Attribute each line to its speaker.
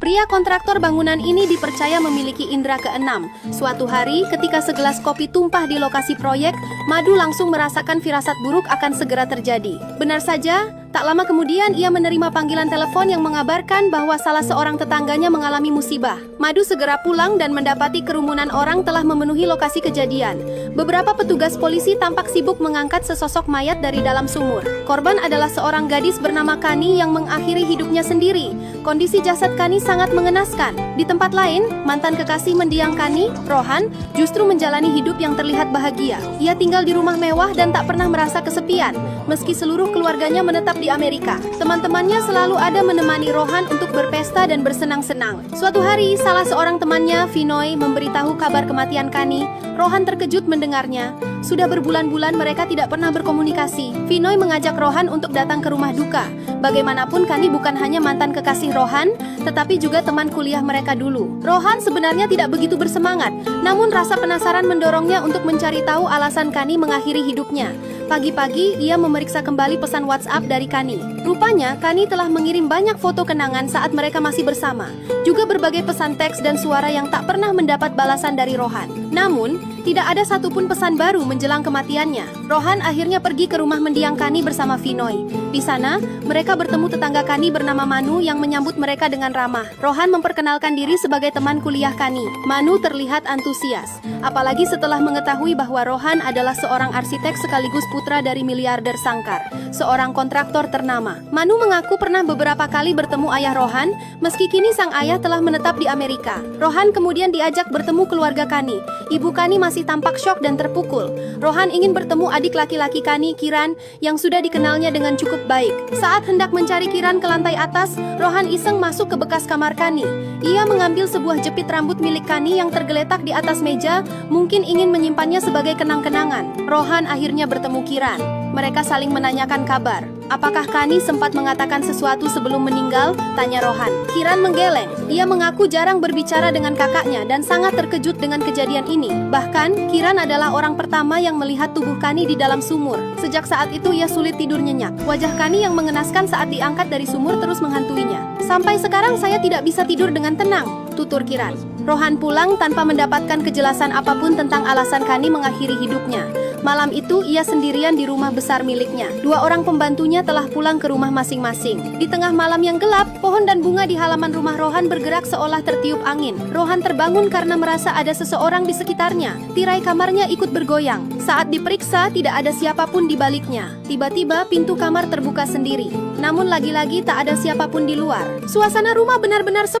Speaker 1: Pria kontraktor bangunan ini dipercaya memiliki indera keenam. Suatu hari, ketika segelas kopi tumpah di lokasi proyek, Madu langsung merasakan firasat buruk akan segera terjadi. Benar saja, tak lama kemudian ia menerima panggilan telepon yang mengabarkan bahwa salah seorang tetangganya mengalami musibah. Madu segera pulang dan mendapati kerumunan orang telah memenuhi lokasi kejadian. Beberapa petugas polisi tampak sibuk mengangkat sesosok mayat dari dalam sumur. Korban adalah seorang gadis bernama Kani yang mengakhiri hidupnya sendiri. Kondisi jasad Kani sangat mengenaskan. Di tempat lain, mantan kekasih mendiang Kani, Rohan, justru menjalani hidup yang terlihat bahagia. Ia tinggal di rumah mewah dan tak pernah merasa kesepian, meski seluruh keluarganya menetap di Amerika. Teman-temannya selalu ada menemani Rohan untuk berpesta dan bersenang-senang. Suatu hari, salah seorang temannya, Vinoy, memberitahu kabar kematian Kani. Rohan terkejut mendengarnya. Sudah berbulan-bulan mereka tidak pernah berkomunikasi. Vinoy mengajak Rohan untuk datang ke rumah duka. Bagaimanapun Kani bukan hanya mantan kekasih Rohan, tetapi juga teman kuliah mereka dulu. Rohan sebenarnya tidak begitu bersemangat, namun rasa penasaran mendorongnya untuk mencari tahu alasan Kani mengakhiri hidupnya. Pagi-pagi, ia memeriksa kembali pesan WhatsApp dari Kani. Rupanya, Kani telah mengirim banyak foto kenangan saat mereka masih bersama, juga berbagai pesan teks dan suara yang tak pernah mendapat balasan dari Rohan. Namun, tidak ada satupun pesan baru menjelang kematiannya. Rohan akhirnya pergi ke rumah mendiang Kani bersama Vinoy. Di sana, mereka bertemu tetangga Kani bernama Manu yang menyambut mereka dengan ramah. Rohan memperkenalkan diri sebagai teman kuliah Kani. Manu terlihat antusias, apalagi setelah mengetahui bahwa Rohan adalah seorang arsitek sekaligus putra dari miliarder Sangkar, seorang kontraktor ternama. Manu mengaku pernah beberapa kali bertemu ayah Rohan, meski kini sang ayah telah menetap di Amerika. Rohan kemudian diajak bertemu keluarga Kani. Ibu Kani masih tampak syok dan terpukul. Rohan ingin bertemu adik laki-laki Kani, Kiran, yang sudah dikenalnya dengan cukup baik. Saat hendak mencari Kiran ke lantai atas, Rohan iseng masuk ke bekas kamar Kani. Ia mengambil sebuah jepit rambut milik Kani yang tergeletak di atas meja, mungkin ingin menyimpannya sebagai kenang-kenangan. Rohan akhirnya bertemu Kiran. Mereka saling menanyakan kabar. Apakah Kani sempat mengatakan sesuatu sebelum meninggal? Tanya Rohan. Kiran menggeleng. Ia mengaku jarang berbicara dengan kakaknya dan sangat terkejut dengan kejadian ini. Bahkan, Kiran adalah orang pertama yang melihat tubuh Kani di dalam sumur. Sejak saat itu ia sulit tidur nyenyak. Wajah Kani yang mengenaskan saat diangkat dari sumur terus menghantuinya. Sampai sekarang saya tidak bisa tidur dengan tenang, tutur Kiran. Rohan pulang tanpa mendapatkan kejelasan apapun tentang alasan Kani mengakhiri hidupnya. Malam itu, ia sendirian di rumah besar miliknya. Dua orang pembantunya telah pulang ke rumah masing-masing. Di tengah malam yang gelap, pohon dan bunga di halaman rumah Rohan bergerak seolah tertiup angin. Rohan terbangun karena merasa ada seseorang di sekitarnya. Tirai kamarnya ikut bergoyang. Saat diperiksa, tidak ada siapapun di baliknya. Tiba-tiba, pintu kamar terbuka sendiri. Namun lagi-lagi tak ada siapapun di luar. Suasana rumah benar-benar